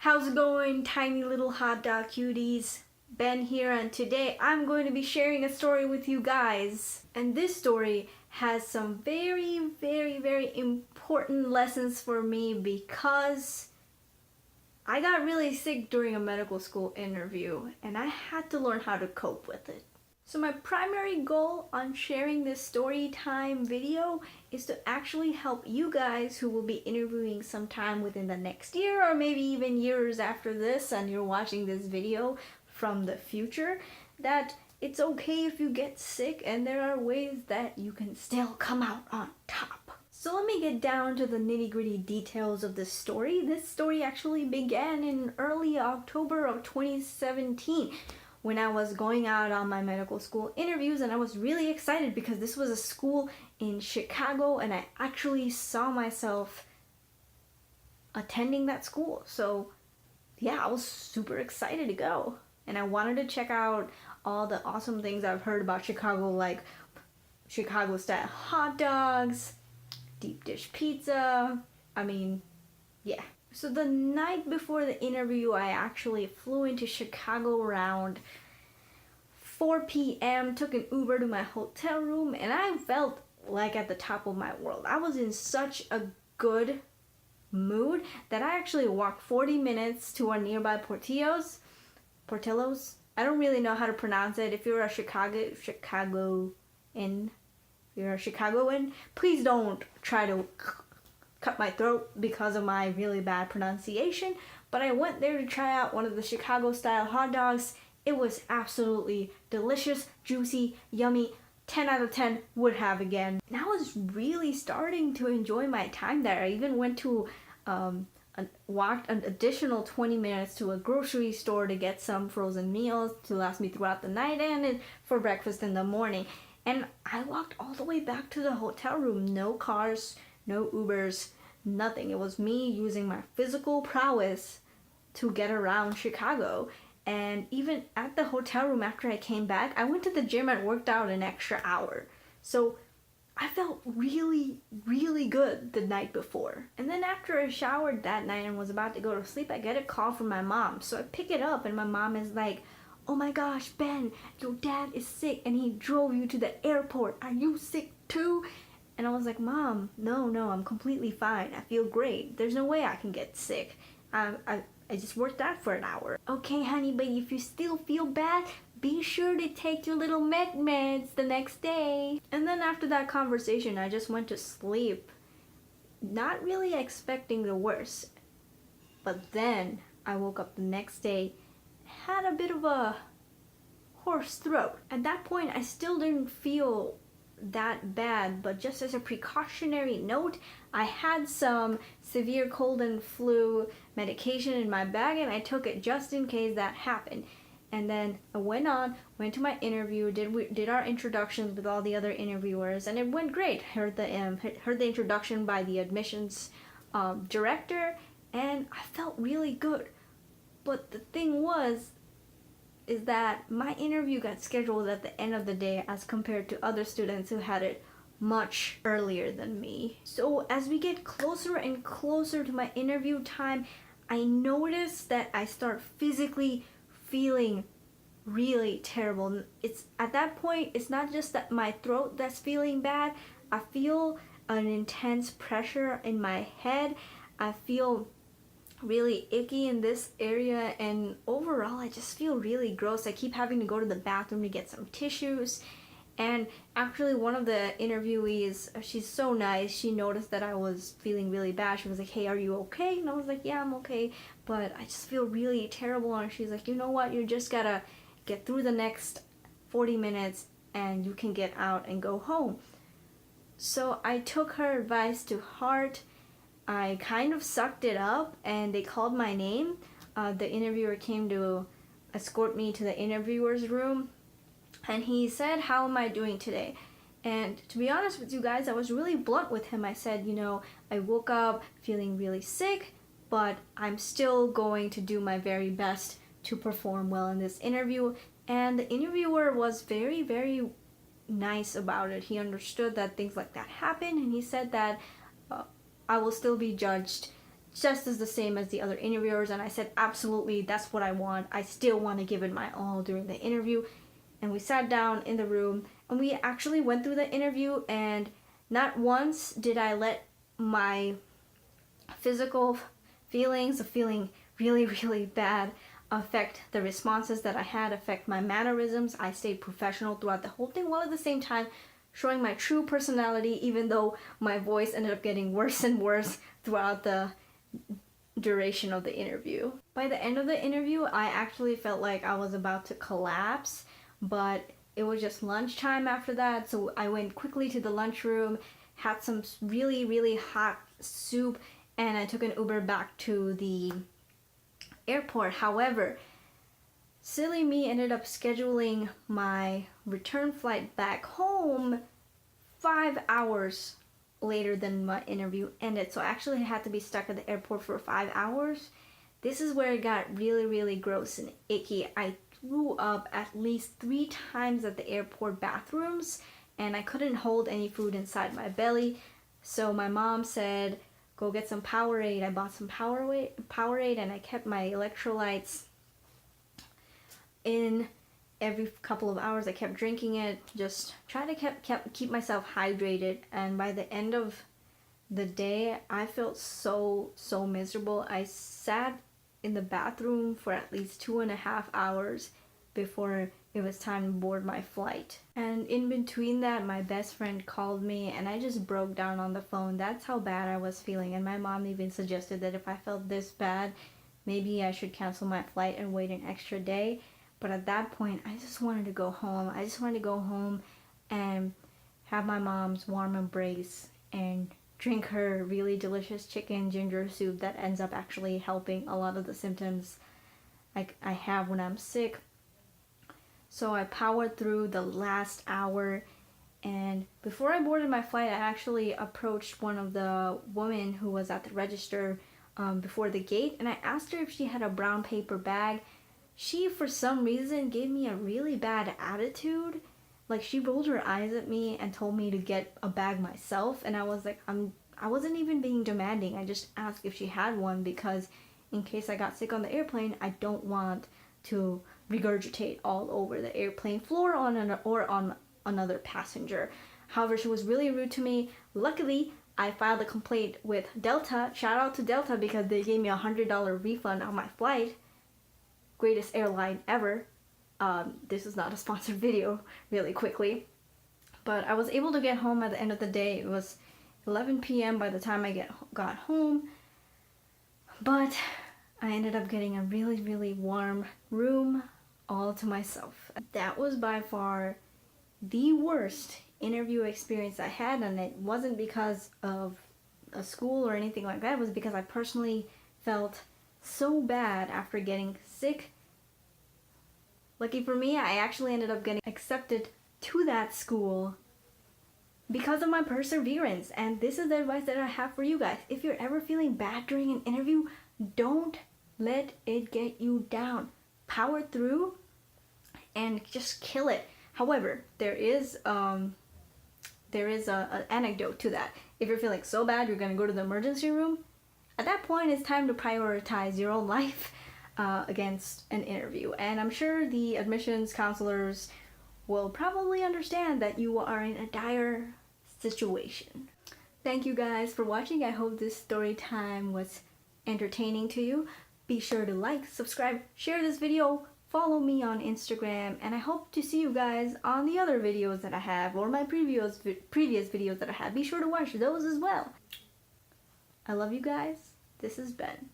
How's it going, tiny little hot dog cuties? Ben here, and today I'm going to be sharing a story with you guys. And this story has some very important lessons for me because I got really sick during a medical school interview and I had to learn how to cope with it. So my primary goal on sharing this story time video is to actually help you guys who will be interviewing sometime within the next year or maybe even years after this and you're watching this video from the future, that it's okay if you get sick and there are ways that you can still come out on top. So let me get down to the nitty-gritty details of this story. This story actually began in early October of 2017. When I was going out on my medical school interviews, and I was really excited because this was a school in Chicago and I actually saw myself attending that school. So yeah, I was super excited to go and I wanted to check out all the awesome things I've heard about Chicago, like Chicago style hot dogs, deep dish pizza. I mean, yeah. So the night before the interview, I actually flew into Chicago around 4 p.m., took an Uber to my hotel room, and I felt like at the top of my world. I was in such a good mood that I actually walked 40 minutes to our nearby Portillo's. I don't really know how to pronounce it. If you're a Chicagoan, please don't try to cut my throat because of my really bad pronunciation, but I went there to try out one of the Chicago style hot dogs. It was absolutely delicious, juicy, yummy, 10 out of 10, would have again. And I was really starting to enjoy my time there. I even went to walked an additional 20 minutes to a grocery store to get some frozen meals to last me throughout the night and for breakfast in the morning. And I walked all the way back to the hotel room. No cars, no Ubers, nothing. It was me using my physical prowess to get around Chicago. And even at the hotel room after I came back, I went to the gym and worked out an extra hour. So I felt really good the night before. And then after I showered that night and was about to go to sleep, I get a call from my mom. So I pick it up and my mom is like, "Oh my gosh, Ben, your dad is sick and he drove you to the airport. Are you sick too?" And I was like, "Mom, no, I'm completely fine. I feel great. There's no way I can get sick. I just worked out for an hour." "Okay, honey, but if you still feel bad, be sure to take your little meds the next day." And then after that conversation, I just went to sleep, not really expecting the worst. But then I woke up the next day, had a bit of a hoarse throat. At that point, I still didn't feel that bad, but just as a precautionary note, I had some severe cold and flu medication in my bag and I took it just in case that happened. And then I went to my interview, did our introductions with all the other interviewers, and it went great. Heard the introduction by the admissions director, and I felt really good. But the thing is that my interview got scheduled at the end of the day as compared to other students who had it much earlier than me. So as we get closer and closer to my interview time, I notice that I start physically feeling really terrible. It's at that point, it's not just that my throat that's feeling bad. I feel an intense pressure in my head. I feel really icky in this area, and overall I just feel really gross. I keep having to go to the bathroom to get some tissues. And actually one of the interviewees, she's so nice, she noticed that I was feeling really bad. She was like, "Hey, are you okay?" And I was like, "Yeah, I'm okay, but I just feel really terrible." And she's like, "You know what, you just gotta get through the next 40 minutes and you can get out and go home." So I took her advice to heart. I kind of sucked it up and they called my name. The interviewer came to escort me to the interviewer's room and he said, "How am I doing today?" And to be honest with you guys, I was really blunt with him. I said, I woke up feeling really sick, but I'm still going to do my very best to perform well in this interview. And the interviewer was very nice about it. He understood that things like that happen, and he said that I will still be judged just as the same as the other interviewers, and I said absolutely, that's what I want. I still want to give it my all during the interview. And we sat down in the room and we actually went through the interview, and not once did I let my physical feelings of feeling really, really bad affect the responses that I had, affect my mannerisms. I stayed professional throughout the whole thing, while at the same time showing my true personality, even though my voice ended up getting worse and worse throughout the duration of the interview. By the end of the interview, I actually felt like I was about to collapse, but it was just lunchtime after that, so I went quickly to the lunchroom, had some really, really hot soup, and I took an Uber back to the airport. However, silly me ended up scheduling my return flight back home 5 hours later than my interview ended. So I actually had to be stuck at the airport for 5 hours. This is where it got really, really gross and icky. I threw up at least 3 times at the airport bathrooms, and I couldn't hold any food inside my belly. So my mom said, go get some Powerade. I bought some Powerade, and I kept my electrolytes in every couple of hours. I kept drinking it, just try to keep myself hydrated. And by the end of the day, I felt so miserable. I sat in the bathroom for at least 2.5 hours before it was time to board my flight. And in between that, my best friend called me, and I just broke down on the phone. That's how bad I was feeling. And my mom even suggested that if I felt this bad, maybe I should cancel my flight and wait an extra day. But at that point, I just wanted to go home. I just wanted to go home and have my mom's warm embrace and drink her really delicious chicken ginger soup that ends up actually helping a lot of the symptoms like I have when I'm sick. So I powered through the last hour, and before I boarded my flight, I actually approached one of the women who was at the register before the gate, and I asked her if she had a brown paper bag. She, for some reason, gave me a really bad attitude. Like, she rolled her eyes at me and told me to get a bag myself, and I was like, I wasn't even being demanding. I just asked if she had one because in case I got sick on the airplane, I don't want to regurgitate all over the airplane floor or on another passenger. However, she was really rude to me. Luckily, I filed a complaint with Delta. Shout out to Delta because they gave me a $100 refund on my flight. Greatest airline ever. This is not a sponsored video, really quickly. But I was able to get home at the end of the day. It was 11 p.m. by the time I got home. But I ended up getting a really, really warm room all to myself. That was by far the worst interview experience I had, and it wasn't because of a school or anything like that. It was because I personally felt so bad after getting sick. Lucky for me, I actually ended up getting accepted to that school because of my perseverance. And this is the advice that I have for you guys. If you're ever feeling bad during an interview, don't let it get you down. Power through and just kill it. However, there is an anecdote to that. If you're feeling so bad you're going to go to the emergency room, at that point it's time to prioritize your own life against an interview. And I'm sure the admissions counselors will probably understand that you are in a dire situation. Thank you guys for watching. I hope this story time was entertaining to you. Be sure to like, subscribe, share this video, follow me on Instagram, and I hope to see you guys on the other videos that I have, or my previous videos that I have. Be sure to watch those as well. I love you guys. This is Ben.